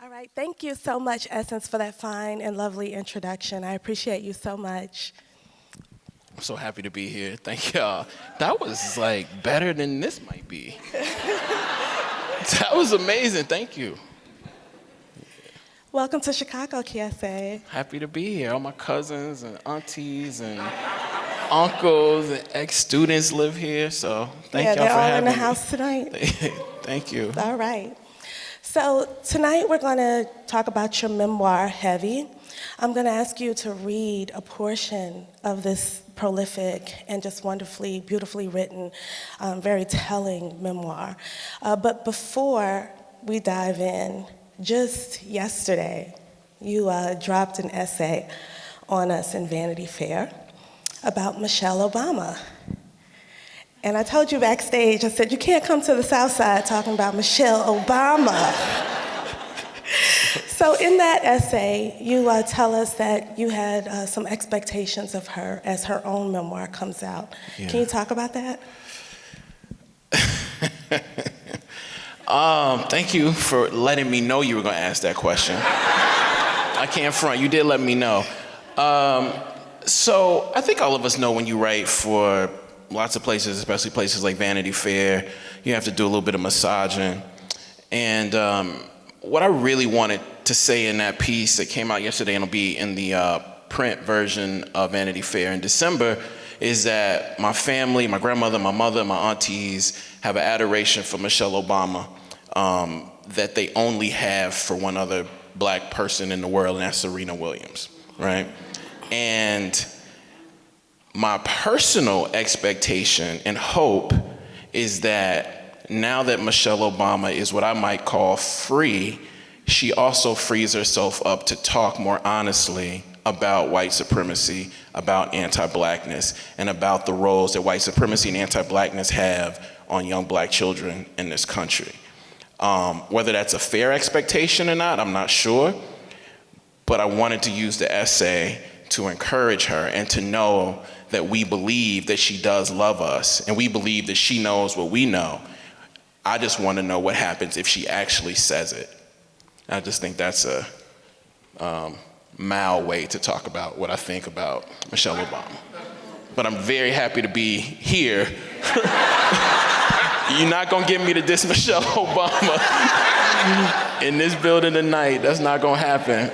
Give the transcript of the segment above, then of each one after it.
All right, thank you so much, Essence, for that fine and lovely introduction. I appreciate you so much. I'm so happy to be here. Thank y'all. That was like better than this might be. That was amazing. Thank you. Welcome to Chicago, Kiese. Happy to be here. All my cousins and aunties and uncles and ex-students live here, so thank y'all they're for all having in the me. house tonight. Thank you. All right. So tonight we're going to talk about your memoir, Heavy. I'm going to ask you to read a portion of this prolific and just wonderfully, beautifully written, very telling memoir. But before we dive in, just yesterday, you dropped an essay on us in Vanity Fair about Michelle Obama. And I told you backstage, I said, you can't come to the South Side talking about Michelle Obama. So in that essay, you tell us that you had some expectations of her as her own memoir comes out. Yeah. Can you talk about that? Thank you for letting me know you were going to ask that question. I can't front. You did let me know. So I think all of us know when you write for lots of places, especially places like Vanity Fair, you have to do a little bit of massaging. And what I really wanted to say in that piece that came out yesterday and will be in the print version of Vanity Fair in December is that my family, my grandmother, my mother, my aunties have an adoration for Michelle Obama that they only have for one other black person in the world, and that's Serena Williams, right? And my personal expectation and hope is that now that Michelle Obama is what I might call free, she also frees herself up to talk more honestly about white supremacy, about anti-blackness, and about the roles that white supremacy and anti-blackness have on young black children in this country. Whether that's a fair expectation or not, I'm not sure, but I wanted to use the essay to encourage her and to know that we believe that she does love us, and we believe that she knows what we know. I just want to know what happens if she actually says it. I just think that's a mild way to talk about what I think about Michelle Obama. But I'm very happy to be here. You're not gonna get me to diss Michelle Obama in this building tonight. That's not gonna happen.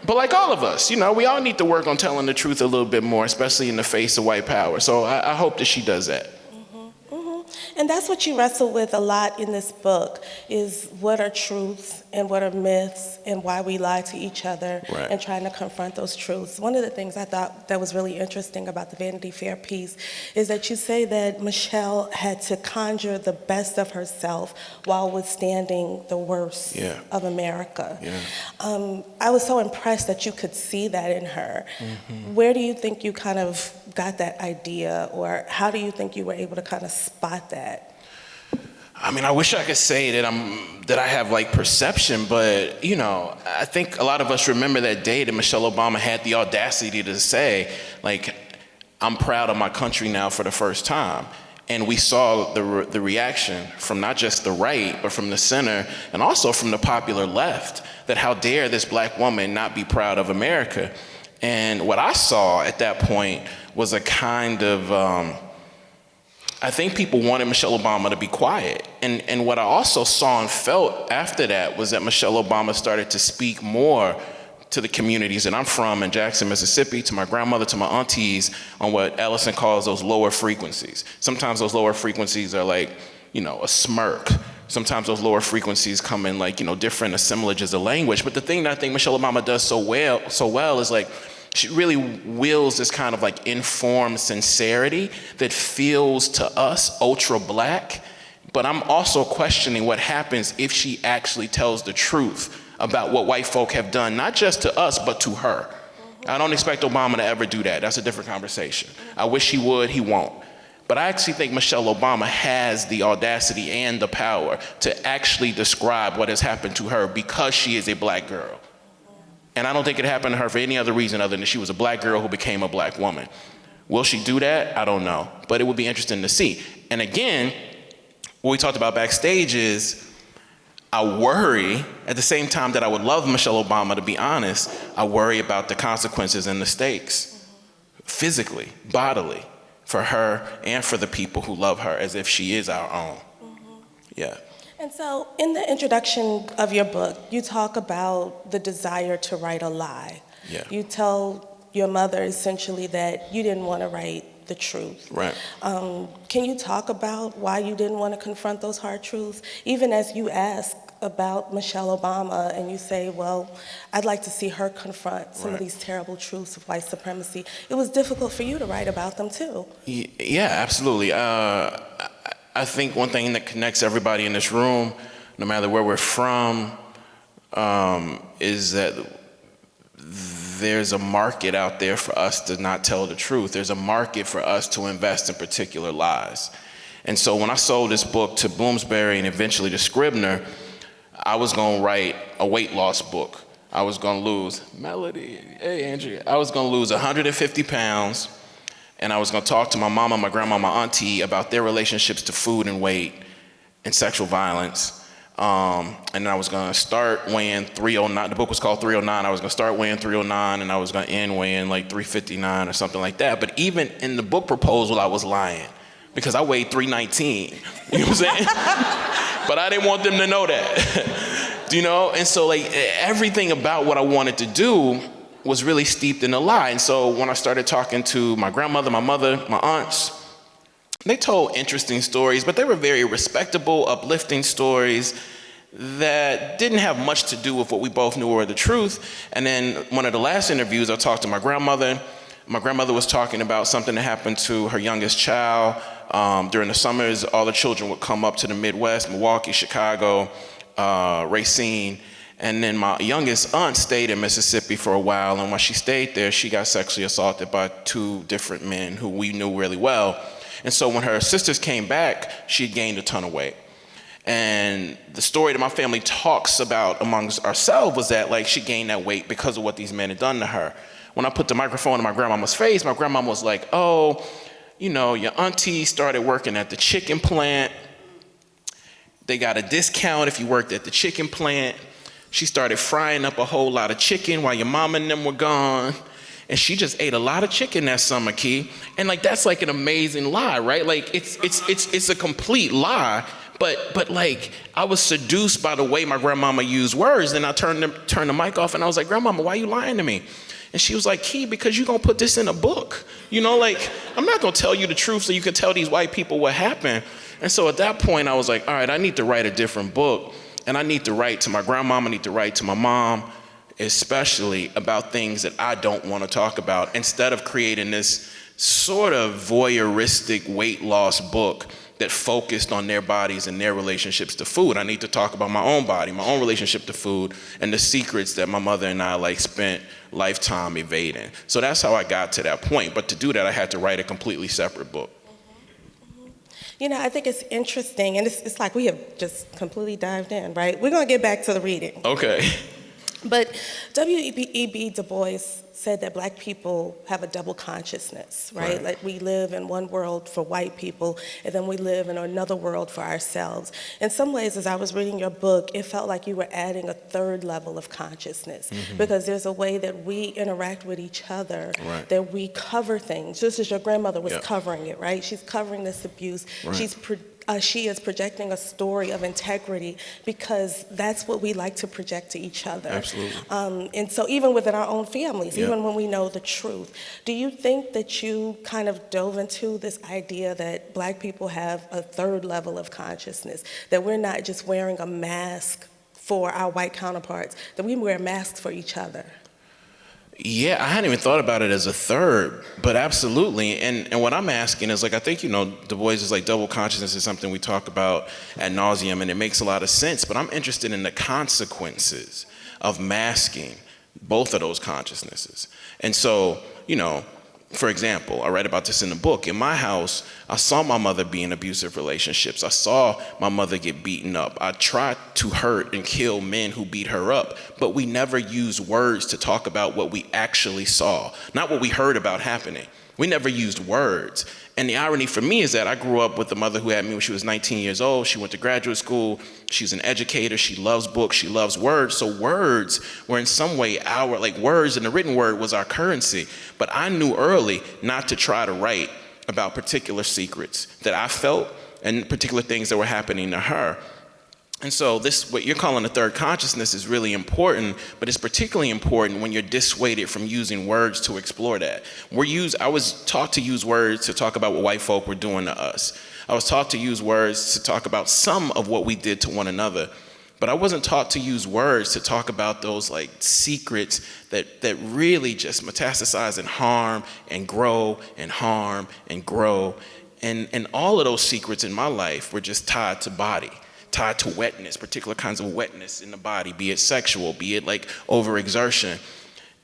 But like all of us, we all need to work on telling the truth a little bit more, especially in the face of white power. So I hope that she does that. And that's what you wrestle with a lot in this book, is what are truths and what are myths and why we lie to each other, right, and trying to confront those truths. One of the things I thought that was really interesting about the Vanity Fair piece is that you say that Michelle had to conjure the best of herself while withstanding the worst of America. Yeah. I was so impressed that you could see that in her. Mm-hmm. Where do you think you kind of got that idea, or how do you think you were able to kind of spot that? I mean, I wish I could say that I have like perception, but I think a lot of us remember that day that Michelle Obama had the audacity to say, like, I'm proud of my country now for the first time. And we saw the reaction from not just the right, but from the center, and also from the popular left, that how dare this black woman not be proud of America. And what I saw at that point was a kind of, I think people wanted Michelle Obama to be quiet. And what I also saw and felt after that was that Michelle Obama started to speak more to the communities that I'm from in Jackson, Mississippi, to my grandmother, to my aunties, on what Ellison calls those lower frequencies. Sometimes those lower frequencies are like, a smirk. Sometimes those lower frequencies come in like, different assemblages of language. But the thing that I think Michelle Obama does so well is like, she really wields this kind of like informed sincerity that feels to us ultra black. But I'm also questioning what happens if she actually tells the truth about what white folk have done, not just to us, but to her. I don't expect Obama to ever do that. That's a different conversation. I wish he would, he won't. But I actually think Michelle Obama has the audacity and the power to actually describe what has happened to her because she is a black girl. And I don't think it happened to her for any other reason other than she was a black girl who became a black woman. Will she do that? I don't know. But it would be interesting to see. And again, what we talked about backstage is I worry, at the same time that I would love Michelle Obama, to be honest, I worry about the consequences and the stakes, physically, bodily, for her and for the people who love her as if she is our own. Yeah. And so in the introduction of your book, you talk about the desire to write a lie. Yeah. You tell your mother essentially that you didn't want to write the truth. Right. Can you talk about why you didn't want to confront those hard truths? Even as you ask about Michelle Obama and you say, well, I'd like to see her confront some of these terrible truths of white supremacy. It was difficult for you to write about them too. Yeah, absolutely. I think one thing that connects everybody in this room, no matter where we're from, is that there's a market out there for us to not tell the truth. There's a market for us to invest in particular lies. And so when I sold this book to Bloomsbury and eventually to Scribner, I was gonna write a weight loss book. I was gonna lose, Melody, hey Andrea, I was gonna lose 150 pounds, and I was gonna talk to my mama, my grandma, my auntie about their relationships to food and weight and sexual violence. And then I was gonna start weighing 309, the book was called 309, I was gonna start weighing 309 and I was gonna end weighing like 359 or something like that. But even in the book proposal, I was lying because I weighed 319, you know what I'm saying? But I didn't want them to know that, you know? And so like everything about what I wanted to do was really steeped in a lie. And so when I started talking to my grandmother, my mother, my aunts, they told interesting stories, but they were very respectable, uplifting stories that didn't have much to do with what we both knew were the truth. And then one of the last interviews, I talked to my grandmother. My grandmother was talking about something that happened to her youngest child. During the summers, all the children would come up to the Midwest, Milwaukee, Chicago, Racine. And then my youngest aunt stayed in Mississippi for a while. And when she stayed there, she got sexually assaulted by 2 different men who we knew really well. And so when her sisters came back, she had gained a ton of weight. And the story that my family talks about amongst ourselves was that like she gained that weight because of what these men had done to her. When I put the microphone in my grandmama's face, my grandmama was like, oh, you know, your auntie started working at the chicken plant. They got a discount if you worked at the chicken plant. She started frying up a whole lot of chicken while your mama and them were gone. And she just ate a lot of chicken that summer, Key. And like, that's like an amazing lie, right? Like it's a complete lie, but like I was seduced by the way my grandmama used words. Then I turned the mic off and I was like, grandmama, why are you lying to me? And she was like, Key, because you're gonna put this in a book. You know, like, I'm not gonna tell you the truth so you can tell these white people what happened. And so at that point I was like, all right, I need to write a different book. And I need to write to my grandmama, I need to write to my mom, especially about things that I don't want to talk about, instead of creating this sort of voyeuristic weight loss book that focused on their bodies and their relationships to food. I need to talk about my own body, my own relationship to food, and the secrets that my mother and I like spent lifetime evading. So that's how I got to that point. But to do that, I had to write a completely separate book. You know, I think it's interesting, and it's like we have just completely dived in, right? We're gonna get back to the reading. Okay. But W.E.B. Du Bois said that Black people have a double consciousness, right? Like we live in one world for white people, and then we live in another world for ourselves. In some ways, as I was reading your book, it felt like you were adding a third level of consciousness, because there's a way that we interact with each other, that we cover things, just as your grandmother was covering it, right? She's covering this abuse. She is projecting a story of integrity because that's what we like to project to each other. Absolutely. And so even within our own families, even when we know the truth, do you think that you kind of dove into this idea that Black people have a third level of consciousness, that we're not just wearing a mask for our white counterparts, that we wear masks for each other? Yeah, I hadn't even thought about it as a third, but absolutely. And what I'm asking is, like, I think, you know, Du Bois is like double consciousness is something we talk about ad nauseum, and it makes a lot of sense, but I'm interested in the consequences of masking both of those consciousnesses. And so, you know, for example, I write about this in the book. In my house, I saw my mother be in abusive relationships. I saw my mother get beaten up. I tried to hurt and kill men who beat her up, but we never used words to talk about what we actually saw, not what we heard about happening. We never used words. And the irony for me is that I grew up with a mother who had me when she was 19 years old. She went to graduate school. She's an educator. She loves books. She loves words. So words were in some way words and the written word was our currency. But I knew early not to try to write about particular secrets that I felt and particular things that were happening to her. And so this, what you're calling the third consciousness, is really important, but it's particularly important when you're dissuaded from using words to explore that. I was taught to use words to talk about what white folk were doing to us. I was taught to use words to talk about some of what we did to one another, but I wasn't taught to use words to talk about those secrets that really just metastasize and harm and grow and harm and grow. And all of those secrets in my life were just tied to body, tied to wetness, particular kinds of wetness in the body, be it sexual, be it overexertion.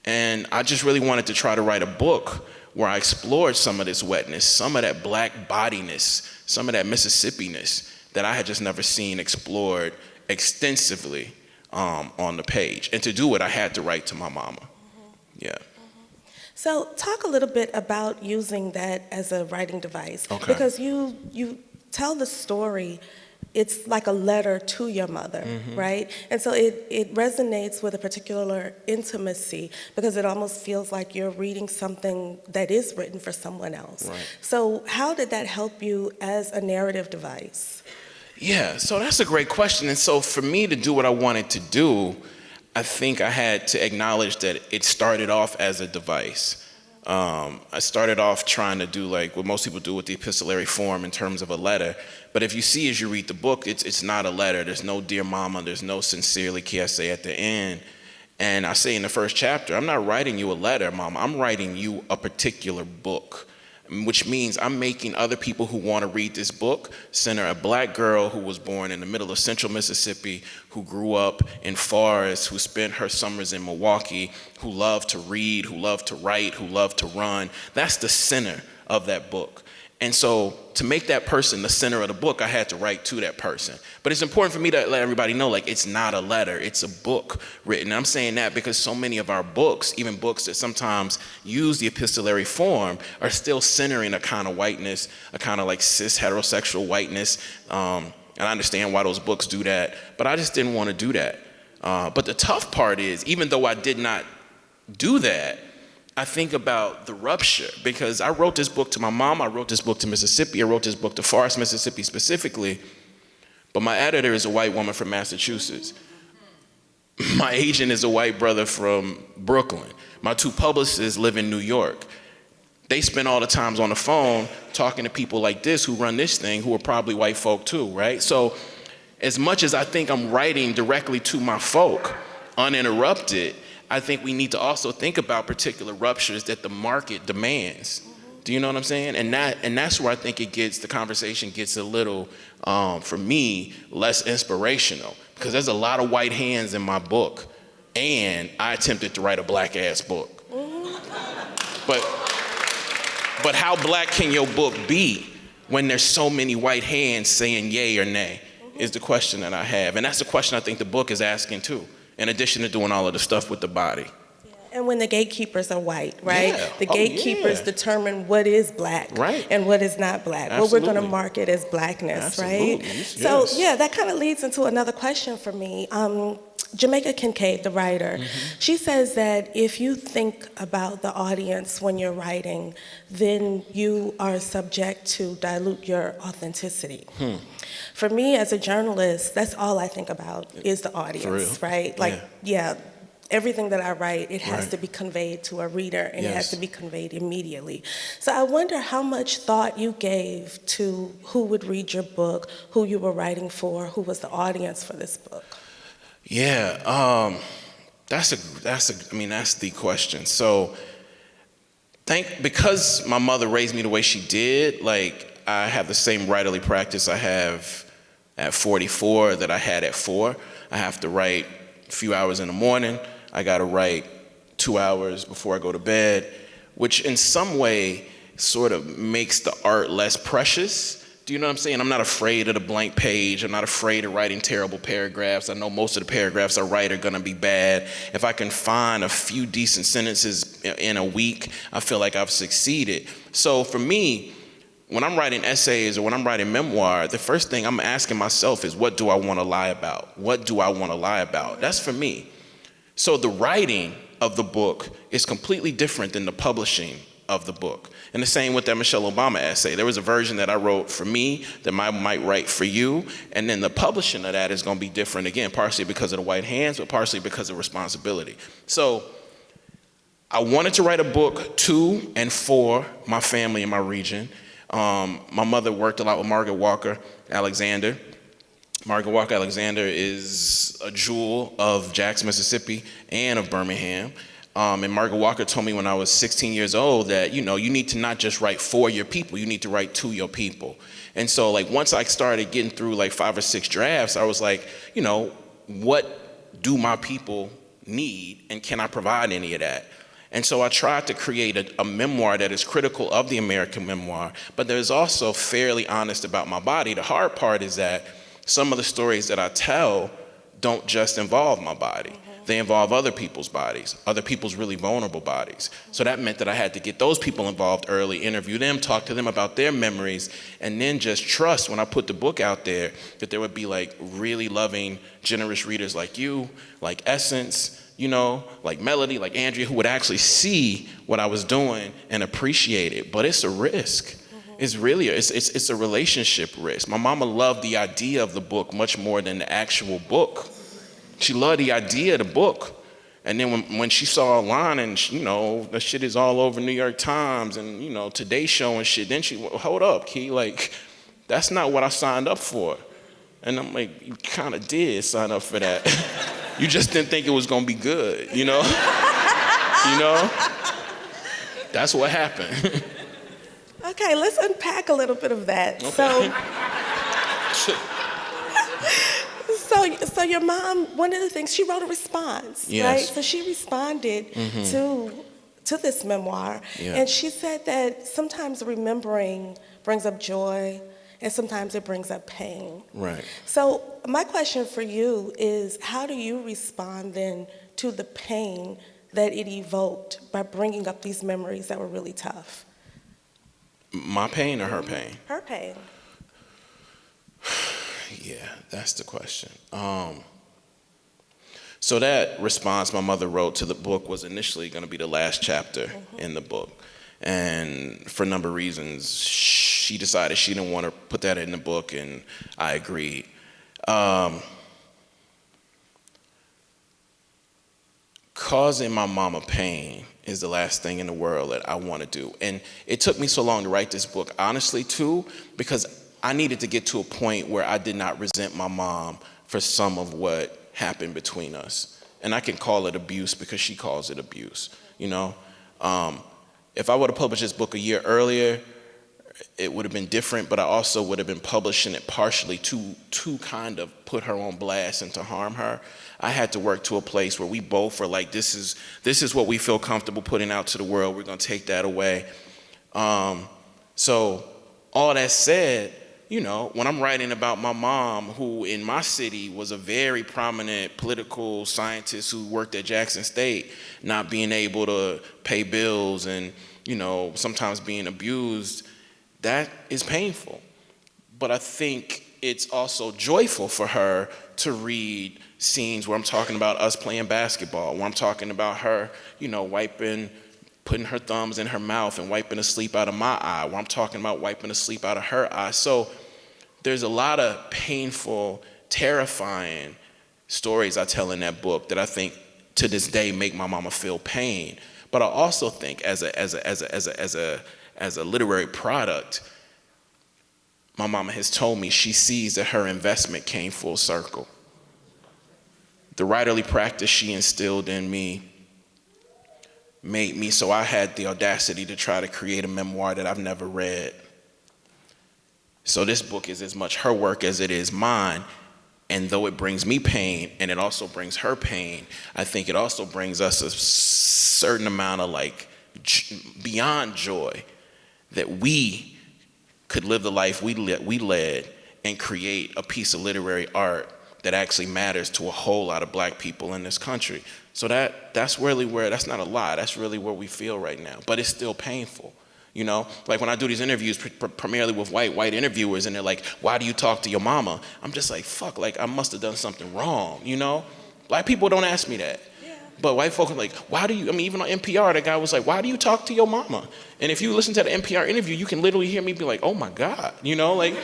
And I just really wanted to try to write a book where I explored some of this wetness, some of that black bodiness, some of that Mississippi-ness that I had just never seen explored extensively on the page. And to do it, I had to write to my mama. Yeah. So talk a little bit about using that as a writing device. Okay. Because you tell the story, it's like a letter to your mother, right? And so it resonates with a particular intimacy because it almost feels like you're reading something that is written for someone else. Right. So how did that help you as a narrative device? Yeah, so that's a great question. And so for me to do what I wanted to do, I think I had to acknowledge that it started off as a device. I started off trying to do what most people do with the epistolary form in terms of a letter. But if you see as you read the book, it's not a letter. There's no dear mama. There's no sincerely Kiese at the end. And I say in the first chapter, I'm not writing you a letter, mama. I'm writing you a particular book, which means I'm making other people who want to read this book center a black girl who was born in the middle of central Mississippi, who grew up in forests, who spent her summers in Milwaukee, who loved to read, who loved to write, who loved to run. That's the center of that book. And so to make that person the center of the book, I had to write to that person. But it's important for me to let everybody know, it's not a letter, it's a book written. And I'm saying that because so many of our books, even books that sometimes use the epistolary form, are still centering a kind of whiteness, a kind of cis heterosexual whiteness. And I understand why those books do that, but I just didn't want to do that. But the tough part is, even though I did not do that, I think about the rupture, because I wrote this book to my mom, I wrote this book to Mississippi, I wrote this book to Forest, Mississippi specifically, but my editor is a white woman from Massachusetts. My agent is a white brother from Brooklyn. My two publicists live in New York. They spend all the times on the phone talking to people like this who run this thing, who are probably white folk too, right? So as much as I think I'm writing directly to my folk, uninterrupted, I think we need to also think about particular ruptures that the market demands. Do you know what I'm saying? And that's where I think the conversation gets a little, for me, less inspirational, because there's a lot of white hands in my book, and I attempted to write a black ass book. But how black can your book be when there's so many white hands saying yay or nay, is the question that I have. And that's the question I think the book is asking too, in addition to doing all of the stuff with the body. Yeah. And when the gatekeepers are white, right? Yeah. The gatekeepers determine what is black and what is not black, what we're going to market as blackness, right? Yes. So yeah, that kind of leads into another question for me. Jamaica Kincaid, the writer, she says that if you think about the audience when you're writing, then you are subject to dilute your authenticity. For me as a journalist, that's all I think about is the audience, right? Everything that I write, it has to be conveyed to a reader, and it has to be conveyed immediately. So I wonder how much thought you gave to who would read your book, who you were writing for, who was the audience for this book. Yeah, that's the question. So because my mother raised me the way she did, I have the same writerly practice I have at 44 that I had at 4. I have to write a few hours in the morning. I got to write 2 hours before I go to bed, which in some way sort of makes the art less precious Do you know what I'm saying? I'm not afraid of the blank page. I'm not afraid of writing terrible paragraphs. I know most of the paragraphs I write are gonna be bad. If I can find a few decent sentences in a week, I feel like I've succeeded. So for me, when I'm writing essays or when I'm writing memoir, the first thing I'm asking myself is, what do I wanna lie about? What do I wanna lie about? That's for me. So the writing of the book is completely different than the publishing of the book. And the same with that Michelle Obama essay. There was a version that I wrote for me that I might write for you, and then the publishing of that is gonna be different again, partially because of the white hands, but partially because of responsibility. So I wanted to write a book to and for my family in my region. My mother worked a lot with Margaret Walker Alexander. Margaret Walker Alexander is a jewel of Jackson, Mississippi, and of Birmingham. And Margaret Walker told me when I was 16 years old that, you need to not just write for your people, you need to write to your people. And so like once I started getting through like 5 or 6 drafts, I was like, what do my people need, and can I provide any of that? And so I tried to create a memoir that is critical of the American memoir, but that is also fairly honest about my body. The hard part is that some of the stories that I tell don't just involve my body. They involve other people's bodies, other people's really vulnerable bodies. So that meant that I had to get those people involved early, interview them, talk to them about their memories, and then just trust when I put the book out there that there would be like really loving, generous readers like you, like Essence, like Melody, like Andrea, who would actually see what I was doing and appreciate it. But it's a risk. It's really, it's a relationship risk. My mama loved the idea of the book much more than the actual book. She loved the idea of the book. And then when she saw a line and, the shit is all over New York Times and, Today Show and shit, then she, hold up, Key, like, that's not what I signed up for. And I'm like, you kind of did sign up for that. You just didn't think it was going to be good, That's what happened. Okay, let's unpack a little bit of that. Okay. So your mom, one of the things, she wrote a response, Yes. right? So she responded to this memoir, Yeah. and she said that sometimes remembering brings up joy, and sometimes it brings up pain. Right. So my question for you is, how do you respond then to the pain that it evoked by bringing up these memories that were really tough? My pain or her pain? Her pain. Yeah, that's the question. So that response my mother wrote to the book was initially going to be the last chapter in the book. And for a number of reasons, she decided she didn't want to put that in the book, and I agreed. Causing my mama pain is the last thing in the world that I want to do. And it took me so long to write this book, honestly, too, because I needed to get to a point where I did not resent my mom for some of what happened between us. And I can call it abuse because she calls it abuse, If I would have published this book a year earlier, it would have been different, but I also would have been publishing it partially to kind of put her on blast and to harm her. I had to work to a place where we both were like, this is what we feel comfortable putting out to the world. We're gonna take that away. So all that said, when I'm writing about my mom, who in my city was a very prominent political scientist who worked at Jackson State, not being able to pay bills and, sometimes being abused, that is painful. But I think it's also joyful for her to read scenes where I'm talking about us playing basketball, where I'm talking about her, putting her thumbs in her mouth and wiping the sleep out of my eye, where I'm talking about wiping the sleep out of her eye. So there's a lot of painful, terrifying stories I tell in that book that I think to this day make my mama feel pain. But I also think as a literary product, my mama has told me she sees that her investment came full circle. The writerly practice she instilled in me made me so I had the audacity to try to create a memoir that I've never read. So this book is as much her work as it is mine. And though it brings me pain and it also brings her pain, I think it also brings us a certain amount of beyond joy that we could live the life we led and create a piece of literary art that actually matters to a whole lot of black people in this country. So that's really where, that's not a lie, that's really where we feel right now. But it's still painful, you know? Like when I do these interviews, primarily with white interviewers, and they're like, why do you talk to your mama? I'm just like, fuck, like I must have done something wrong, you know? Black people don't ask me that. But white folk are like, why do you, I mean, even on NPR, the guy was like, why do you talk to your mama? And if you listen to the NPR interview, you can literally hear me be like, oh my God, you know, like,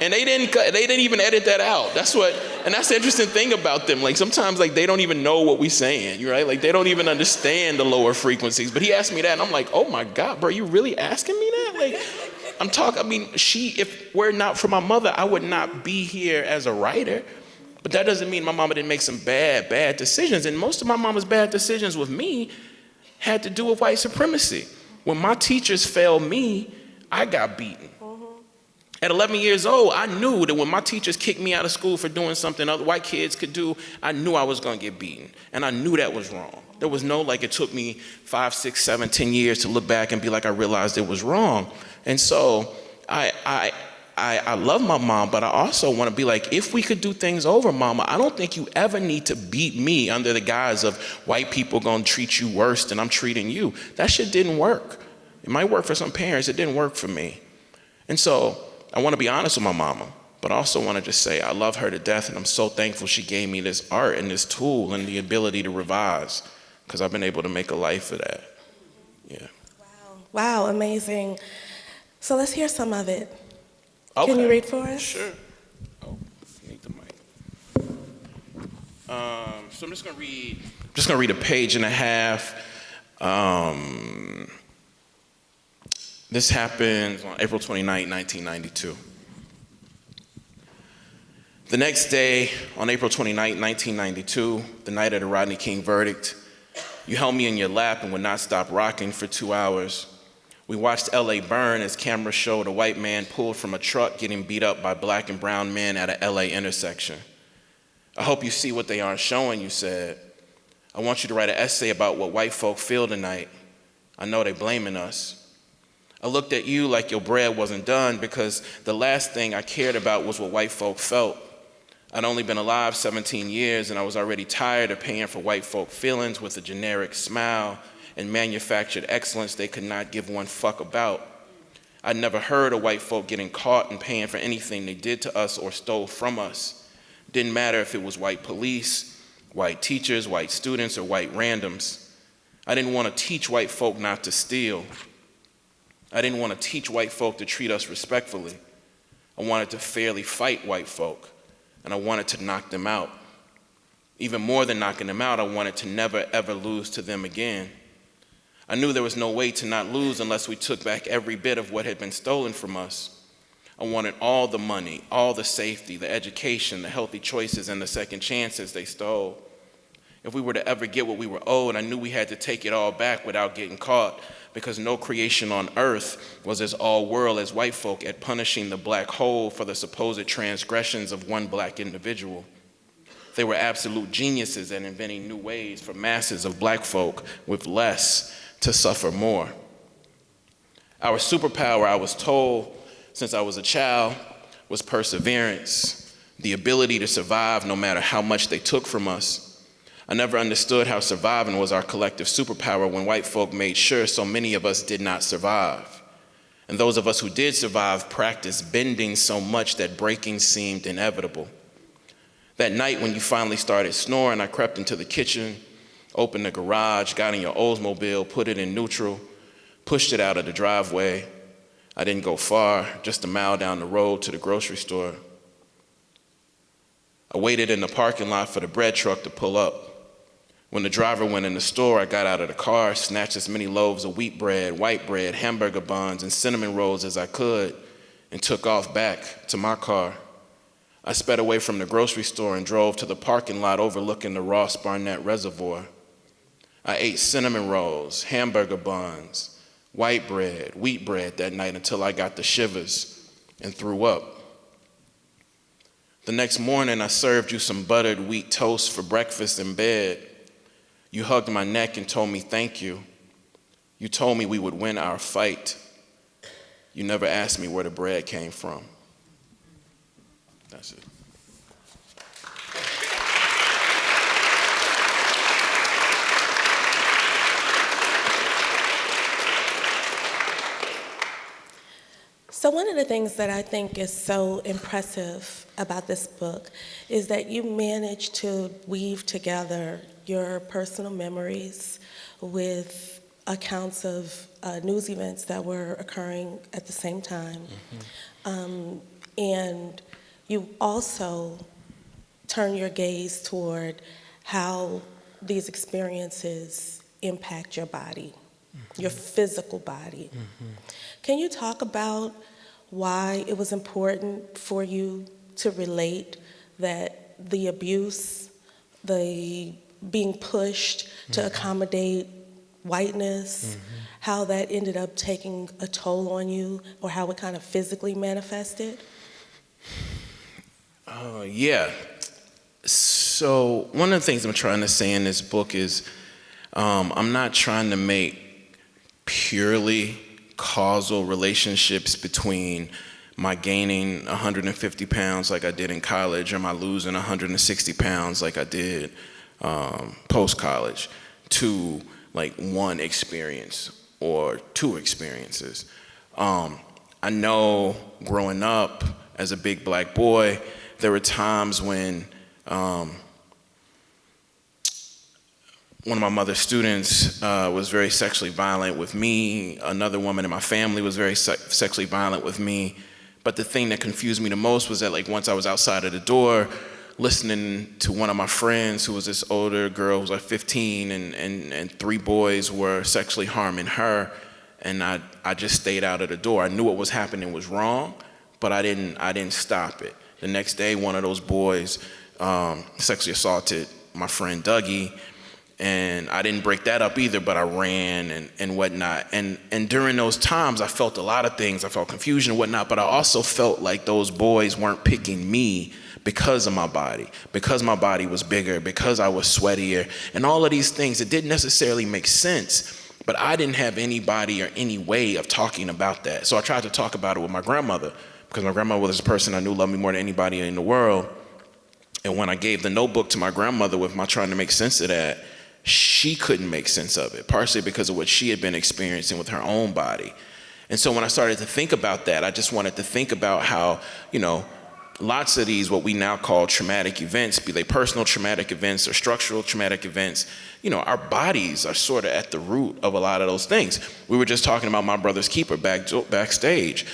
and they didn't even edit that out. That's the interesting thing about them. Like sometimes like they don't even know what we're saying, right? Like they don't even understand the lower frequencies. But he asked me that and I'm like, oh my God, bro, you really asking me that? Like, if were not for my mother, I would not be here as a writer. But that doesn't mean my mama didn't make some bad decisions. And most of my mama's bad decisions with me had to do with white supremacy. When my teachers failed me, I got beaten. At 11 years old, I knew that when my teachers kicked me out of school for doing something other white kids could do, I knew I was gonna get beaten. And I knew that was wrong. There was no, like, it took me 5, 6, 7, 10 years to look back and be like, I realized it was wrong. And so I love my mom, but I also want to be like, if we could do things over, mama, I don't think you ever need to beat me under the guise of white people gonna treat you worse than I'm treating you. That shit didn't work. It might work for some parents, it didn't work for me. And so I want to be honest with my mama, but I also want to just say I love her to death, and I'm so thankful she gave me this art and this tool and the ability to revise, because I've been able to make a life of that. Yeah. Wow, amazing. So let's hear some of it. Okay. Can you read for us? Sure. Oh, I need the mic. So I'm just gonna read a page and a half. This happened on April 29, 1992. The next day, on April 29, 1992, the night of the Rodney King verdict, you held me in your lap and would not stop rocking for 2 hours. We watched LA burn as cameras showed a white man pulled from a truck getting beat up by black and brown men at a LA intersection. I hope you see what they aren't showing, you said. I want you to write an essay about what white folk feel tonight. I know they're blaming us. I looked at you like your bread wasn't done, because the last thing I cared about was what white folk felt. I'd only been alive 17 years and I was already tired of paying for white folk feelings with a generic smile and manufactured excellence they could not give one fuck about. I'd never heard of white folk getting caught and paying for anything they did to us or stole from us. Didn't matter if it was white police, white teachers, white students, or white randoms. I didn't want to teach white folk not to steal. I didn't want to teach white folk to treat us respectfully. I wanted to fairly fight white folk, and I wanted to knock them out. Even more than knocking them out, I wanted to never ever lose to them again. I knew there was no way to not lose unless we took back every bit of what had been stolen from us. I wanted all the money, all the safety, the education, the healthy choices, and the second chances they stole. If we were to ever get what we were owed, I knew we had to take it all back without getting caught, because no creation on earth was as all-world as white folk at punishing the black hole for the supposed transgressions of one black individual. They were absolute geniuses at inventing new ways for masses of black folk with less to suffer more. Our superpower, I was told since I was a child, was perseverance, the ability to survive no matter how much they took from us. I never understood how surviving was our collective superpower when white folk made sure so many of us did not survive. And those of us who did survive practiced bending so much that breaking seemed inevitable. That night when you finally started snoring, I crept into the kitchen, opened the garage, got in your Oldsmobile, put it in neutral, pushed it out of the driveway. I didn't go far, just a mile down the road to the grocery store. I waited in the parking lot for the bread truck to pull up. When the driver went in the store, I got out of the car, snatched as many loaves of wheat bread, white bread, hamburger buns, and cinnamon rolls as I could, and took off back to my car. I sped away from the grocery store and drove to the parking lot overlooking the Ross Barnett Reservoir. I ate cinnamon rolls, hamburger buns, white bread, wheat bread that night until I got the shivers and threw up. The next morning, I served you some buttered wheat toast for breakfast in bed. You hugged my neck and told me thank you. You told me we would win our fight. You never asked me where the bread came from. That's it. So one of the things that I think is so impressive about this book is that you managed to weave together your personal memories with accounts of news events that were occurring at the same time. And you also turn your gaze toward how these experiences impact your body, your physical body. Can you talk about why it was important for you to relate that the abuse, the being pushed to accommodate whiteness, how that ended up taking a toll on you, or how it kind of physically manifested? Yeah. So one of the things I'm trying to say in this book is I'm not trying to make purely causal relationships between my gaining 150 pounds like I did in college or my losing 160 pounds like I did post-college to like one experience or two experiences. I know growing up as a big black boy, there were times when one of my mother's students was very sexually violent with me. Another woman in my family was very sexually violent with me. But the thing that confused me the most was that like once I was outside of the door, listening to one of my friends who was this older girl who was like 15 and three boys were sexually harming her, and I just stayed out of the door. I knew what was happening was wrong, but I didn't stop it. The next day, one of those boys sexually assaulted my friend Dougie, and I didn't break that up either, but I ran and whatnot. And during those times, I felt a lot of things. I felt confusion and whatnot, but I also felt like those boys weren't picking me because of my body, because my body was bigger, because I was sweatier, and all of these things. It didn't necessarily make sense, but I didn't have anybody or any way of talking about that. So I tried to talk about it with my grandmother, because my grandmother was a person I knew loved me more than anybody in the world. And when I gave the notebook to my grandmother with my trying to make sense of that, she couldn't make sense of it, partially because of what she had been experiencing with her own body. And so when I started to think about that, I just wanted to think about how, lots of these, what we now call traumatic events, be they personal traumatic events or structural traumatic events, our bodies are sort of at the root of a lot of those things. We were just talking about My Brother's Keeper backstage.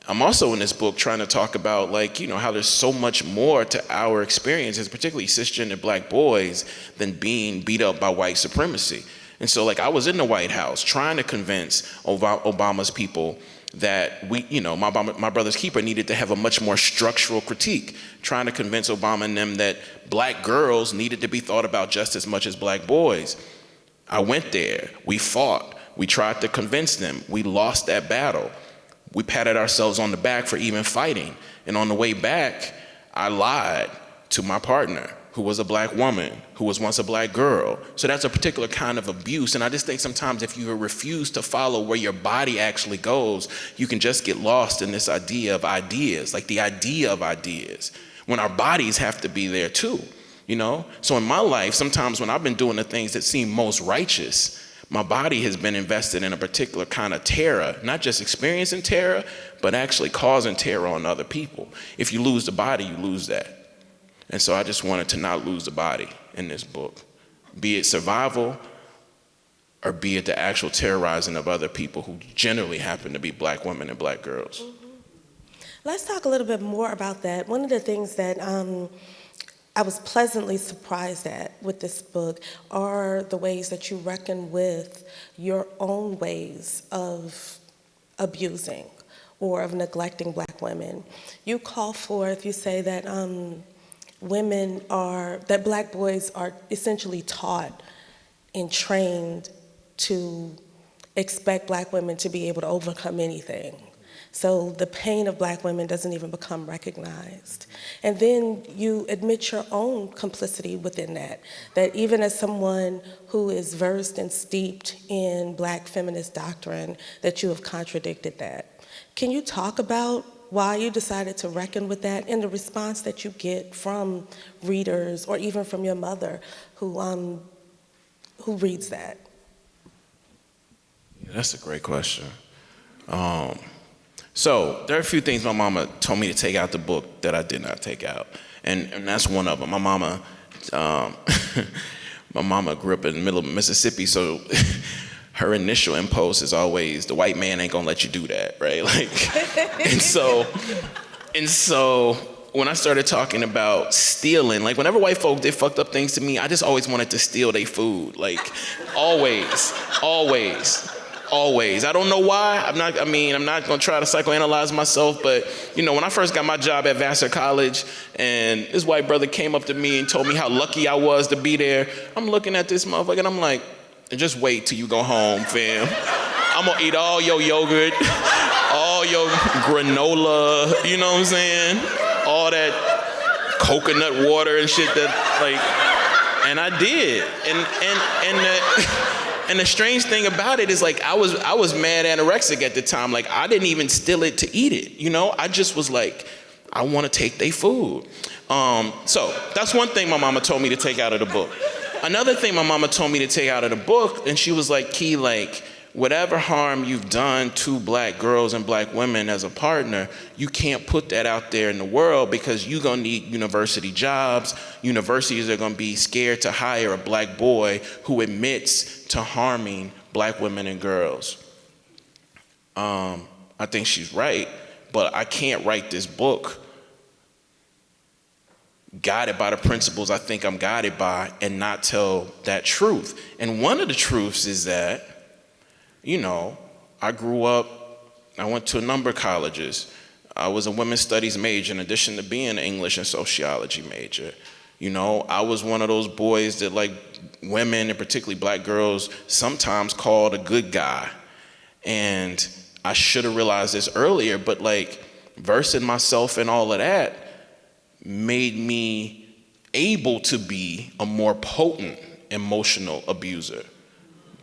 I'm also in this book trying to talk about how there's so much more to our experiences, particularly cisgender black boys, than being beat up by white supremacy. And so I was in the White House trying to convince Obama's people that My Brother's Keeper needed to have a much more structural critique, trying to convince Obama and them that black girls needed to be thought about just as much as black boys. I went there, we fought, we tried to convince them, we lost that battle. We patted ourselves on the back for even fighting. And on the way back, I lied to my partner, who was a black woman, who was once a black girl. So that's a particular kind of abuse. And I just think sometimes if you refuse to follow where your body actually goes, you can just get lost in this idea of ideas, like the idea of ideas, when our bodies have to be there too, So in my life, sometimes when I've been doing the things that seem most righteous, my body has been invested in a particular kind of terror, not just experiencing terror, but actually causing terror on other people. If you lose the body, you lose that. And so I just wanted to not lose the body in this book, be it survival or be it the actual terrorizing of other people who generally happen to be black women and black girls. Let's talk a little bit more about that. One of the things that I was pleasantly surprised at with this book are the ways that you reckon with your own ways of abusing or of neglecting black women. You call forth, you say that that black boys are essentially taught and trained to expect black women to be able to overcome anything, So the pain of Black women doesn't even become recognized. And then you admit your own complicity within that even as someone who is versed and steeped in Black feminist doctrine, that you have contradicted that. Can you talk about why you decided to reckon with that and the response that you get from readers or even from your mother who reads that? Yeah, that's a great question. So there are a few things my mama told me to take out the book that I did not take out, and that's one of them. My mama, my mama grew up in the middle of Mississippi, so her initial impulse is always the white man ain't gonna let you do that, right? Like, and so when I started talking about stealing, like whenever white folk did fucked up things to me, I just always wanted to steal their food, like always. I don't know why. I'm not gonna try to psychoanalyze myself, but when I first got my job at Vassar College and this white brother came up to me and told me how lucky I was to be there, I'm looking at this motherfucker and I'm like, just wait till you go home, fam. I'm gonna eat all your yogurt, all your granola, you know what I'm saying? All that coconut water and shit and I did. And the strange thing about it is I was mad anorexic at the time. Like I didn't even steal it to eat it. I just was like, I want to take their food. So that's one thing my mama told me to take out of the book. Another thing my mama told me to take out of the book, and she was like, Key, whatever harm you've done to Black girls and Black women as a partner, you can't put that out there in the world because you're gonna need university jobs. Universities are gonna be scared to hire a Black boy who admits to harming Black women and girls. I think she's right, but I can't write this book guided by the principles I think I'm guided by and not tell that truth. And one of the truths is that I grew up, I went to a number of colleges. I was a women's studies major in addition to being an English and sociology major. I was one of those boys that women and particularly Black girls sometimes called a good guy. And I should have realized this earlier, but versing myself and all of that made me able to be a more potent emotional abuser.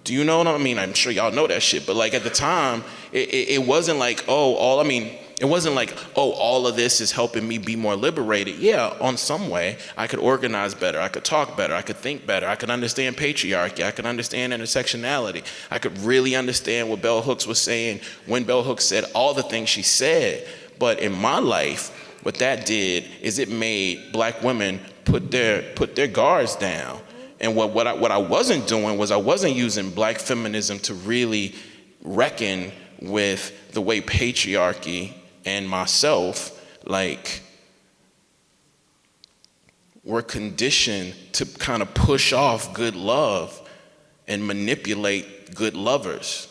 Do you know what I mean? I'm sure y'all know that shit, but at the time, it wasn't it wasn't all of this is helping me be more liberated. Yeah, on some way, I could organize better, I could talk better, I could think better, I could understand patriarchy, I could understand intersectionality, I could really understand what Bell Hooks was saying when Bell Hooks said all the things she said. But in my life, what that did is it made Black women put their guards down. And what I wasn't doing was I wasn't using Black feminism to really reckon with the way patriarchy and myself were conditioned to kind of push off good love and manipulate good lovers.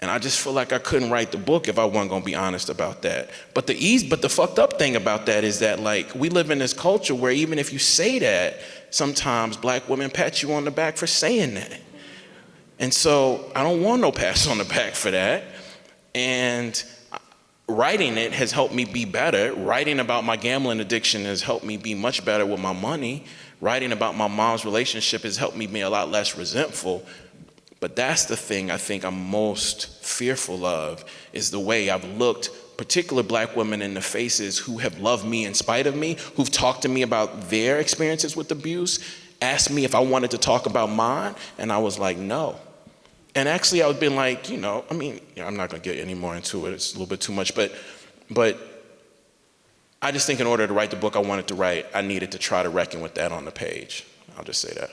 And I just feel like I couldn't write the book if I wasn't gonna be honest about that. But the fucked up thing about that is that we live in this culture where even if you say that, sometimes Black women pat you on the back for saying that. And so I don't want no pats on the back for that. And writing it has helped me be better. Writing about my gambling addiction has helped me be much better with my money. Writing about my mom's relationship has helped me be a lot less resentful. But that's the thing I think I'm most fearful of, is the way I've looked particular Black women in the faces who have loved me in spite of me, who've talked to me about their experiences with abuse, asked me if I wanted to talk about mine, and I was like, no. And actually I would been I'm not gonna get any more into it, it's a little bit too much, but I just think in order to write the book I wanted to write, I needed to try to reckon with that on the page. I'll just say that.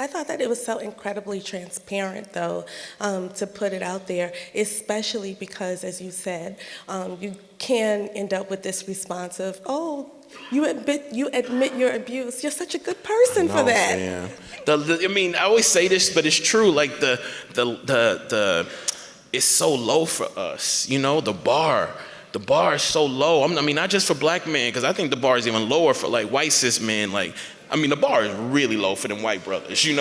I thought that it was so incredibly transparent, though, to put it out there, especially because, as you said, you can end up with this response of, oh, you admit your abuse. You're such a good person for that. Yeah. I always say this, but it's true. It's so low for us. The bar is so low. Not just for Black men, because I think the bar is even lower for white cis men. The bar is really low for them white brothers, really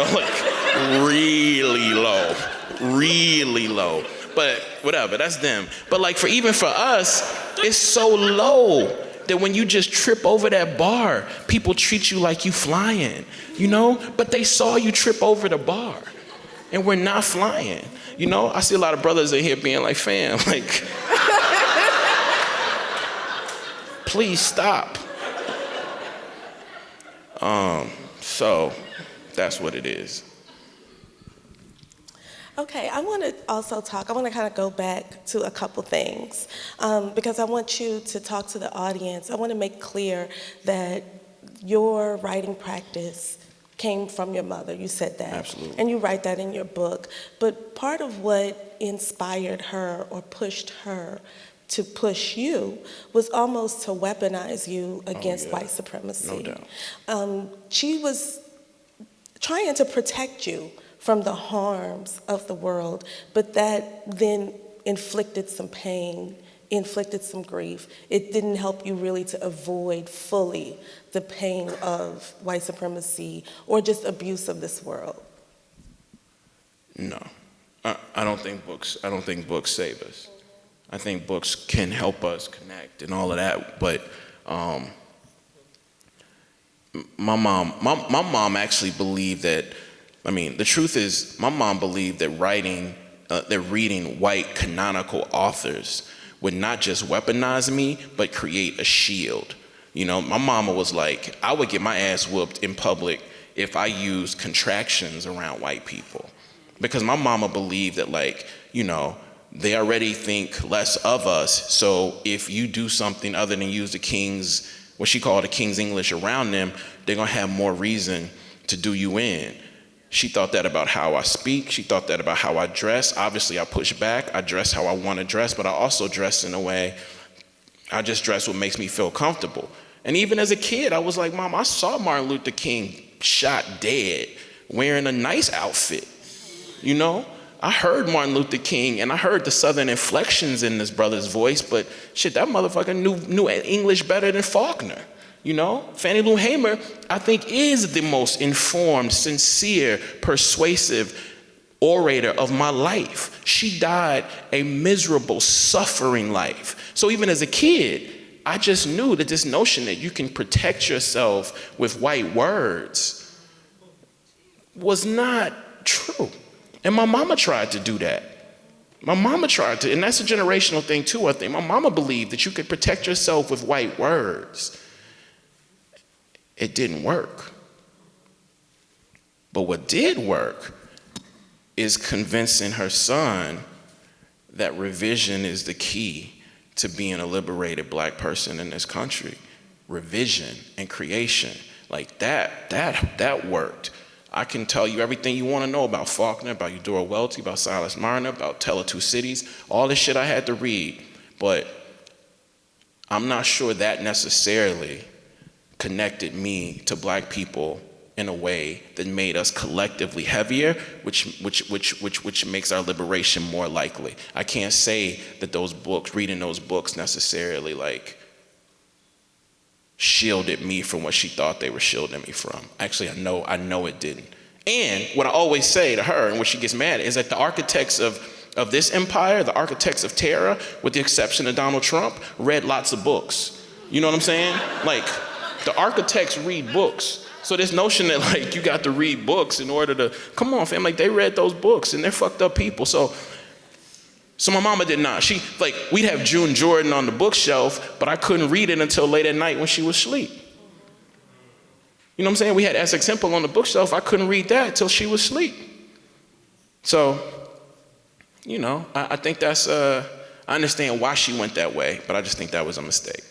low, really low. But whatever, that's them. But like even for us, it's so low that when you just trip over that bar, people treat you like you flying, you know? But they saw you trip over the bar, and we're not flying, you know? I see a lot of brothers in here being like, fam, like, please stop. So that's what it is. Okay, I want to kind of go back to a couple things because I want you to talk to the audience. I want to make clear that your writing practice came from your mother. You said that. Absolutely. And you write that in your book. But part of what inspired her or pushed her to push you was almost to weaponize you against white supremacy. No doubt. She was trying to protect you from the harms of the world, but that then inflicted some pain, inflicted some grief. It didn't help you really to avoid fully the pain of white supremacy or just abuse of this world. No, I don't think books save us. I think books can help us connect and all of that, but my mom actually believed that, the truth is, my mom believed that reading white canonical authors would not just weaponize me, but create a shield. You know, my mama was like, I would get my ass whooped in public if I used contractions around white people. Because my mama believed that, they already think less of us, so if you do something other than use what she called the King's English around them, they're gonna have more reason to do you in. She thought that about how I speak. She thought that about how I dress. Obviously, I push back. I dress how I want to dress, but I also dress in a way, I just dress what makes me feel comfortable. And even as a kid, I was like, Mom, I saw Martin Luther King shot dead wearing a nice outfit, you know? I heard Martin Luther King, and I heard the Southern inflections in this brother's voice, but shit, that motherfucker knew English better than Faulkner. You know, Fannie Lou Hamer, I think, is the most informed, sincere, persuasive orator of my life. She died a miserable, suffering life. So even as a kid, I just knew that this notion that you can protect yourself with white words was not true. And my mama tried to do that. And that's a generational thing too, I think. My mama believed that you could protect yourself with white words. It didn't work. But what did work is convincing her son that revision is the key to being a liberated black person in this country. Revision and creation, like that worked. I can tell you everything you want to know about Faulkner, about Eudora Welty, about Silas Marner, about Tell of Two Cities, all this shit I had to read, but I'm not sure that necessarily connected me to black people in a way that made us collectively heavier, which makes our liberation more likely. I can't say that reading those books necessarily shielded me from what she thought they were shielding me from. Actually, I know it didn't. And what I always say to her, and what she gets mad at, is that the architects of this empire, the architects of terror, with the exception of Donald Trump, read lots of books. You know what I'm saying? The architects read books. So this notion that you got to read books in order to, come on fam, they read those books and they're fucked up people. So my mama did not. We'd have June Jordan on the bookshelf, but I couldn't read it until late at night when she was asleep. You know what I'm saying? We had Essex Hempel on the bookshelf. I couldn't read that till she was asleep. So, I think that's, I understand why she went that way, but I just think that was a mistake.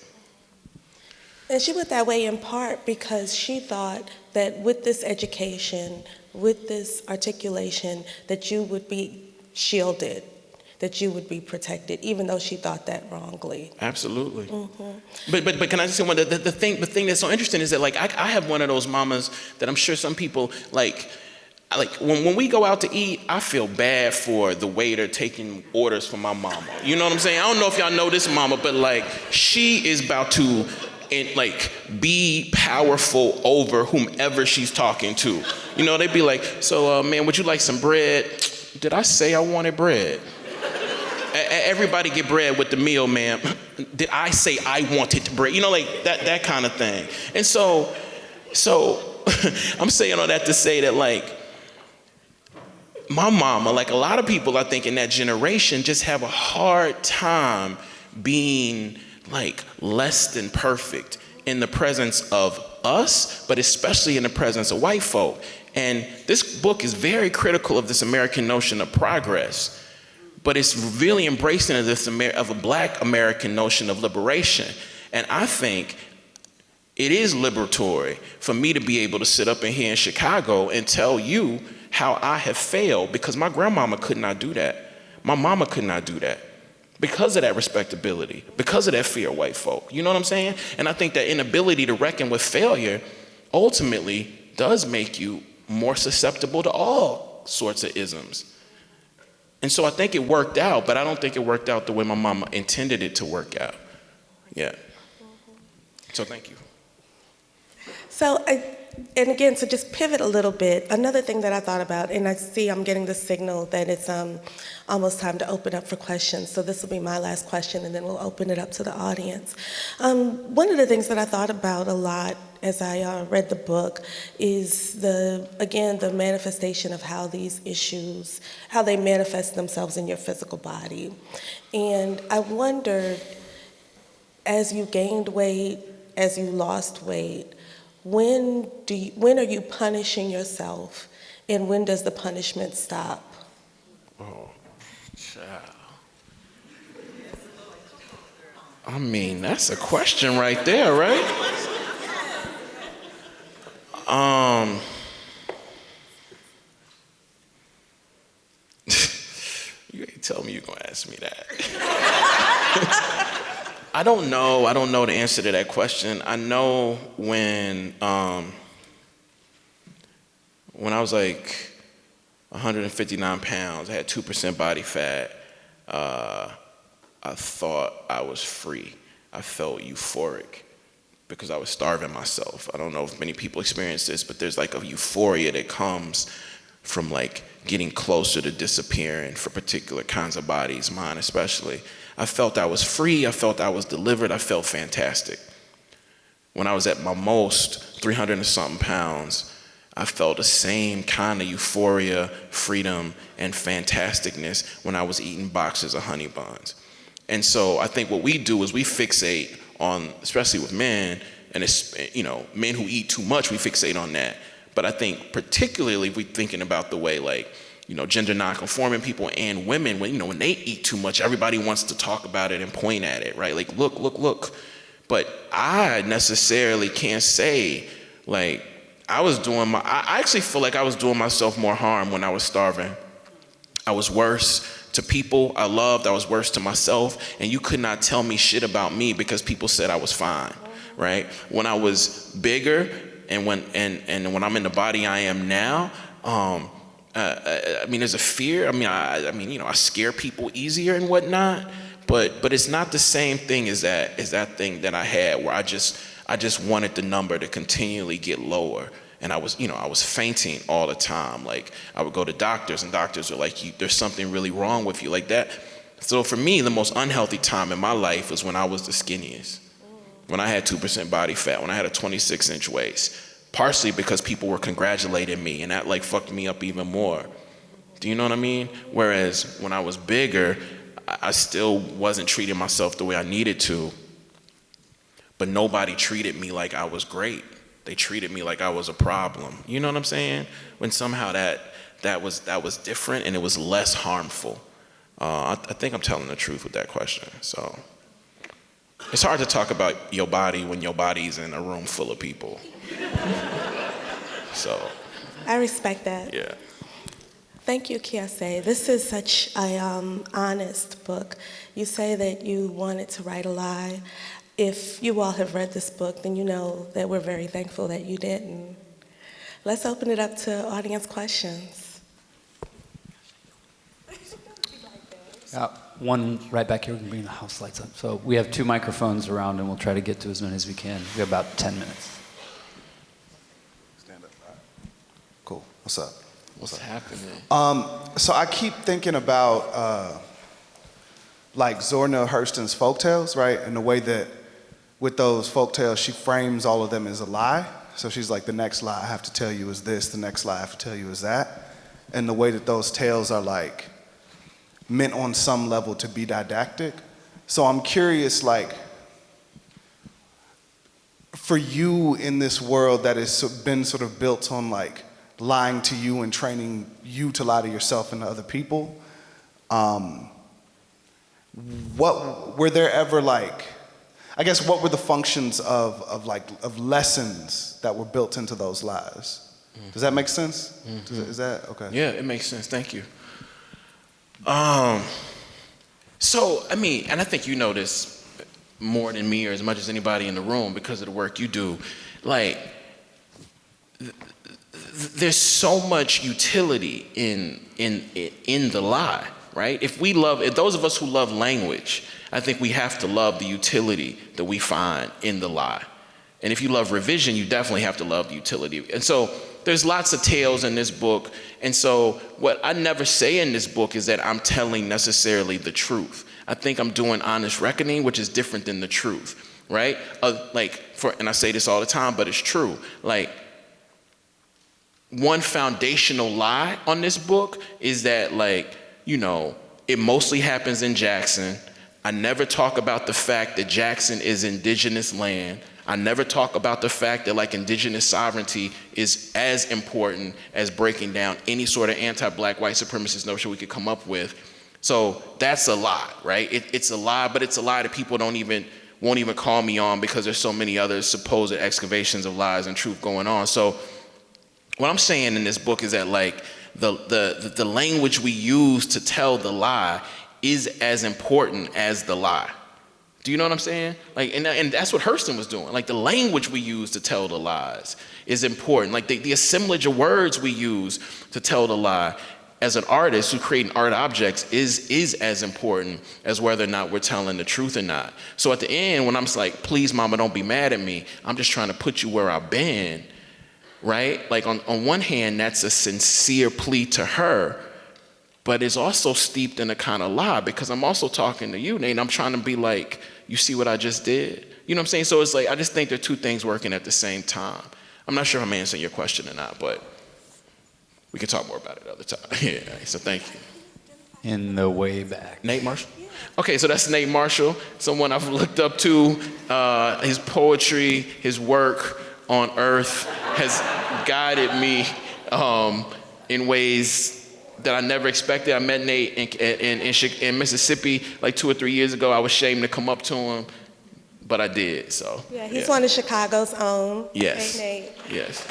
And she went that way in part because she thought that with this education, with this articulation, that you would be shielded, that you would be protected, even though she thought that wrongly. Absolutely. Mm-hmm. But can I just say one? The thing that's so interesting is that I have one of those mamas that I'm sure some people when we go out to eat, I feel bad for the waiter taking orders from my mama. You know what I'm saying? I don't know if y'all know this mama, but she is about to be powerful over whomever she's talking to. You know, they'd be like, so man, would you like some bread? Did I say I wanted bread? everybody get bread with the meal, ma'am? Did I say I wanted bread? You know, like that kind of thing. And so I'm saying all that to say that, like, my mama, like a lot of people, I think, in that generation just have a hard time being like less than perfect in the presence of us, but especially in the presence of white folk. And this book is very critical of this American notion of progress, but it's really embracing of of a Black American notion of liberation. And I think it is liberatory for me to be able to sit up in here in Chicago and tell you how I have failed, because my grandmama could not do that. My mama could not do that because of that respectability, because of that fear of white folk. You know what I'm saying? And I think that inability to reckon with failure ultimately does make you more susceptible to all sorts of isms. And so I think it worked out, but I don't think it worked out the way my mama intended it to work out. Yeah. So thank you. So, and again, to just pivot a little bit, another thing that I thought about, and I see I'm getting the signal that it's almost time to open up for questions. So this will be my last question, and then we'll open it up to the audience. One of the things that I thought about a lot as I read the book is the manifestation of how these issues, how they manifest themselves in your physical body. And I wondered, as you gained weight, as you lost weight, when are you punishing yourself, and when does the punishment stop? Oh, child. I mean, that's a question right there, right? You ain't tell me you're gonna ask me that. I don't know the answer to that question. I know when I was like 159 pounds, I had 2% body fat, I thought I was free. I felt euphoric because I was starving myself. I don't know if many people experience this, but there's like a euphoria that comes from like getting closer to disappearing for particular kinds of bodies, mine especially. I felt I was free, I felt I was delivered, I felt fantastic. When I was at my most, 300 and something pounds, I felt the same kind of euphoria, freedom, and fantasticness when I was eating boxes of honey buns. And so I think what we do is we fixate on, especially with men, and it's, you know, men who eat too much, we fixate on that. But I think particularly if we're thinking about the way, like, you know, gender non-conforming people and women, when they eat too much, everybody wants to talk about it and point at it, right? Like, look. But I necessarily can't say, like, I actually feel like I was doing myself more harm when I was starving. I was worse to people I loved, I was worse to myself, and you could not tell me shit about me because people said I was fine, right? When I was bigger and when I'm in the body I am now, I mean, there's a fear. I mean, you know, I scare people easier and whatnot, but it's not the same thing as that thing that I had where I just wanted the number to continually get lower. And I was fainting all the time. Like, I would go to doctors and doctors are like, there's something really wrong with you, like that. So for me, the most unhealthy time in my life was when I was the skinniest, when I had 2% body fat, when I had a 26-inch waist. Partially because people were congratulating me, and that like fucked me up even more. Do you know what I mean? Whereas when I was bigger, I still wasn't treating myself the way I needed to, but nobody treated me like I was great. They treated me like I was a problem. You know what I'm saying? When somehow that was different and it was less harmful. I think I'm telling the truth with that question. So it's hard to talk about your body when your body's in a room full of people. So I respect that. yeah. Thank you, Kiese. This is such an honest book. You say that you wanted to write a lie. If you all have read this book, then you know that we're very thankful that you didn't. Let's open it up to audience questions. One right back here, we can bring the house lights up. So we have 2 microphones around, and we'll try to get to as many as we can. We have about 10 minutes. Stand up. Cool. What's up? What's happening? So I keep thinking about like Zora Neale Hurston's folktales, right? And the way that with those folktales, she frames all of them as a lie. So she's like, the next lie I have to tell you is this, the next lie I have to tell you is that. And the way that those tales are like meant on some level to be didactic. So I'm curious, like, for you in this world that has been sort of built on like lying to you and training you to lie to yourself and to other people, what were there ever like, I guess what were the functions of lessons that were built into those lies? Does that make sense? Is that okay? Yeah, it makes sense. Thank you. So, I mean, and I think you know this more than me or as much as anybody in the room because of the work you do. Like, there's so much utility in the lie, right? If those of us who love language, I think we have to love the utility that we find in the lie. And if you love revision, you definitely have to love the utility. And so there's lots of tales in this book. And so what I never say in this book is that I'm telling necessarily the truth. I think I'm doing honest reckoning, which is different than the truth, right? And I say this all the time, but it's true. Like, one foundational lie on this book is that, like, you know, it mostly happens in Jackson. I never talk about the fact that Jackson is indigenous land. I never talk about the fact that, like, indigenous sovereignty is as important as breaking down any sort of anti-black white supremacist notion we could come up with. So that's a lie, right? It's a lie, but it's a lie that people won't even call me on because there's so many other supposed excavations of lies and truth going on. So what I'm saying in this book is that, like, the language we use to tell the lie is as important as the lie. Do you know what I'm saying? Like, and that's what Hurston was doing. Like, the language we use to tell the lies is important. Like, the assemblage of words we use to tell the lie as an artist who creating art objects is as important as whether or not we're telling the truth or not. So at the end, when I'm just like, please, mama, don't be mad at me, I'm just trying to put you where I've been, right? Like, on one hand, that's a sincere plea to her, but it's also steeped in a kind of lie because I'm also talking to you, Nate. I'm trying to be like, you see what I just did? You know what I'm saying? So it's like, I just think there are two things working at the same time. I'm not sure if I'm answering your question or not, but we can talk more about it another time. Yeah, so thank you. In the way back. Nate Marshall? Okay, so that's Nate Marshall, someone I've looked up to. His poetry, his work on Earth has guided me in ways that I never expected. I met Nate in Mississippi like 2 or 3 years ago. I was ashamed to come up to him, but I did, so. Yeah, he's one of Chicago's own. Yes. Hey, Nate. Yes.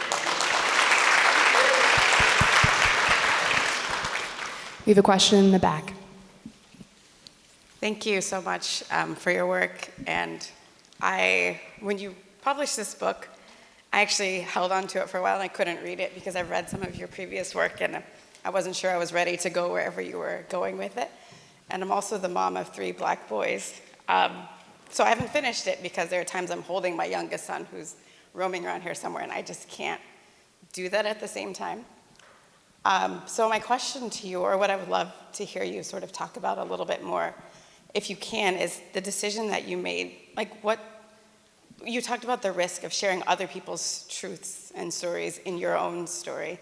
We have a question in the back. Thank you so much for your work. And when you published this book, I actually held on to it for a while and I couldn't read it because I've read some of your previous work and I wasn't sure I was ready to go wherever you were going with it. And I'm also the mom of 3 black boys. So I haven't finished it because there are times I'm holding my youngest son who's roaming around here somewhere and I just can't do that at the same time. So my question to you, or what I would love to hear you sort of talk about a little bit more, if you can, is the decision that you made. Like, you talked about the risk of sharing other people's truths and stories in your own story.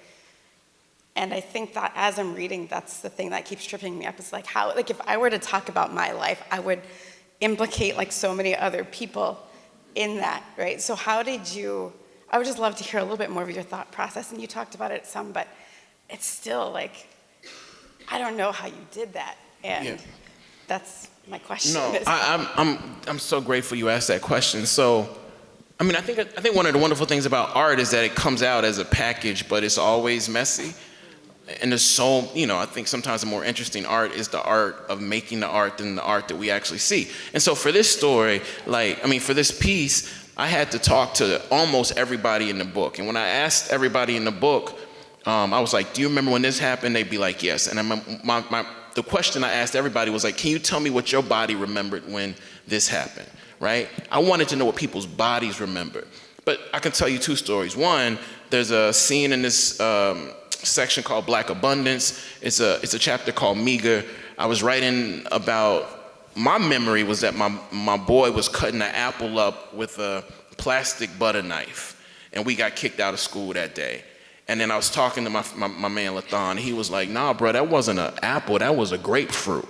And I think that as I'm reading, that's the thing that keeps tripping me up. It's like how, like if I were to talk about my life, I would implicate like so many other people in that, right? So how did you, I would just love to hear a little bit more of your thought process. And you talked about it some, but it's still like, I don't know how you did that. And that's my question. No, I'm so grateful you asked that question. So, I mean, I think one of the wonderful things about art is that it comes out as a package, but it's always messy. And there's so, I think sometimes the more interesting art is the art of making the art than the art that we actually see. And so for this story, for this piece, I had to talk to almost everybody in the book. And when I asked everybody in the book, I was like, do you remember when this happened? They'd be like, yes. And the question I asked everybody was like, can you tell me what your body remembered when this happened, right? I wanted to know what people's bodies remembered. But I can tell you 2 stories. One, there's a scene in this section called Black Abundance. It's a chapter called Meager. I was writing about my memory was that my boy was cutting an apple up with a plastic butter knife, and we got kicked out of school that day. And then I was talking to my man Lathan, he was like, nah, bro, that wasn't an apple, that was a grapefruit.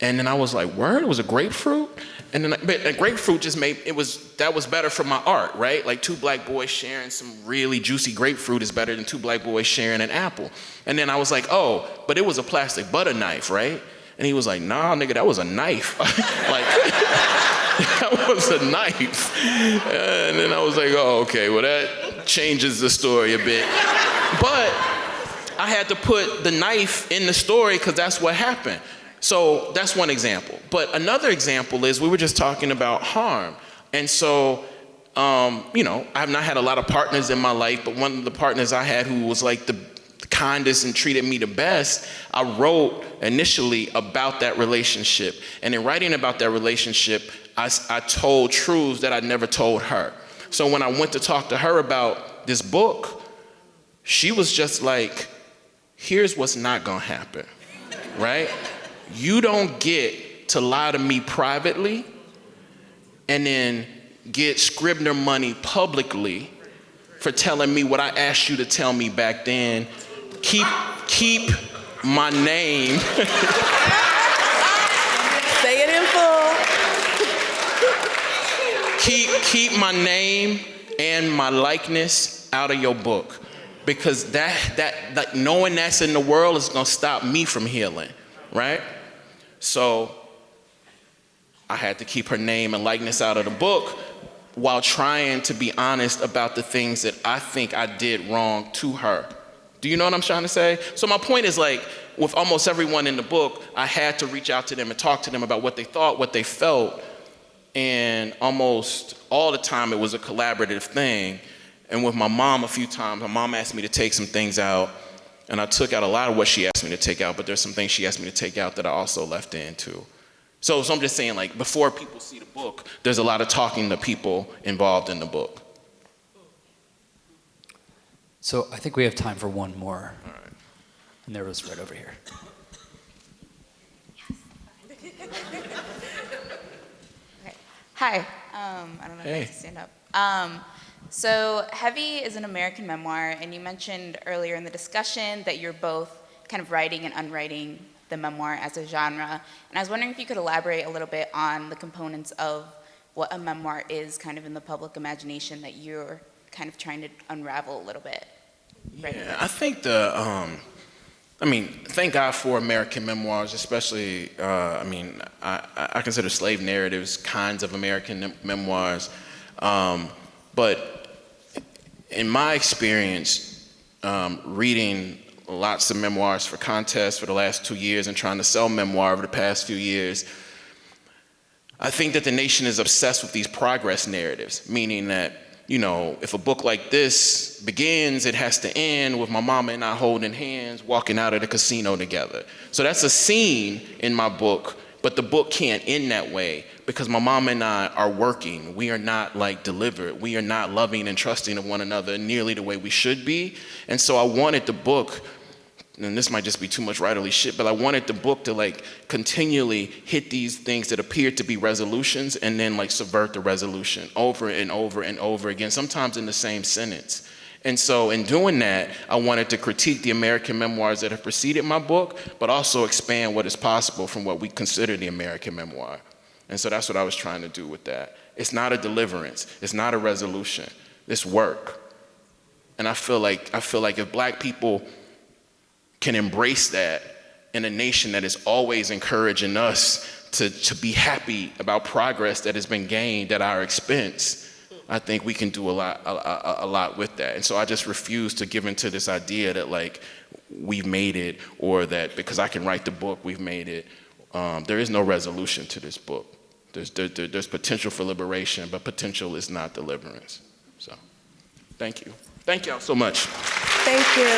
And then I was like, word, it was a grapefruit? And then but a grapefruit just that was better for my art, right? Like 2 black boys sharing some really juicy grapefruit is better than 2 black boys sharing an apple. And then I was like, oh, but it was a plastic butter knife, right? And he was like, nah, nigga, that was a knife. Like, that was a knife. And then I was like, oh, okay, well, that changes the story a bit. But I had to put the knife in the story because that's what happened. So that's one example. But another example is we were just talking about harm. And so, I've not had a lot of partners in my life, but one of the partners I had who was like the kindest and treated me the best, I wrote initially about that relationship. And in writing about that relationship, I told truths that I never told her. So when I went to talk to her about this book, she was just like, here's what's not gonna happen, right? You don't get to lie to me privately and then get Scribner money publicly for telling me what I asked you to tell me back then. Keep my name. Say it in full. Keep my name and my likeness out of your book, because that like knowing that's in the world is gonna stop me from healing, right? So I had to keep her name and likeness out of the book while trying to be honest about the things that I think I did wrong to her. Do you know what I'm trying to say? So my point is, like, with almost everyone in the book, I had to reach out to them and talk to them about what they thought, what they felt, and almost all the time it was a collaborative thing. And with my mom a few times, my mom asked me to take some things out, and I took out a lot of what she asked me to take out, but there's some things she asked me to take out that I also left in too. So I'm just saying, like, before people see the book, there's a lot of talking to people involved in the book. So I think we have time for one more. All right. And there was right over here. Okay. Hi. I don't know if I Hey. have to stand up. So Heavy is an American memoir, and you mentioned earlier in the discussion that you're both kind of writing and unwriting the memoir as a genre. And I was wondering if you could elaborate a little bit on the components of what a memoir is kind of in the public imagination that you're kind of trying to unravel a little bit. Yeah, I think thank God for American memoirs, especially, I consider slave narratives kinds of American memoirs. But in my experience, reading lots of memoirs for contests for the last 2 years and trying to sell memoir over the past few years, I think that the nation is obsessed with these progress narratives, meaning that, if a book like this begins, it has to end with my mama and I holding hands, walking out of the casino together. So that's a scene in my book, but the book can't end that way because my mama and I are working. We are not delivered. We are not loving and trusting of one another nearly the way we should be. And so I wanted the book, and this might just be too much writerly shit, but I wanted the book to continually hit these things that appear to be resolutions and then subvert the resolution over and over and over again, sometimes in the same sentence. And so in doing that, I wanted to critique the American memoirs that have preceded my book, but also expand what is possible from what we consider the American memoir. And so that's what I was trying to do with that. It's not a deliverance. It's not a resolution. It's work. And I feel like if Black people can embrace that in a nation that is always encouraging us to be happy about progress that has been gained at our expense, I think we can do a lot with that. And so I just refuse to give into this idea that we've made it, or that because I can write the book, we've made it. There is no resolution to this book. There's potential for liberation, but potential is not deliverance. So, thank you. Thank y'all so much. Thank you.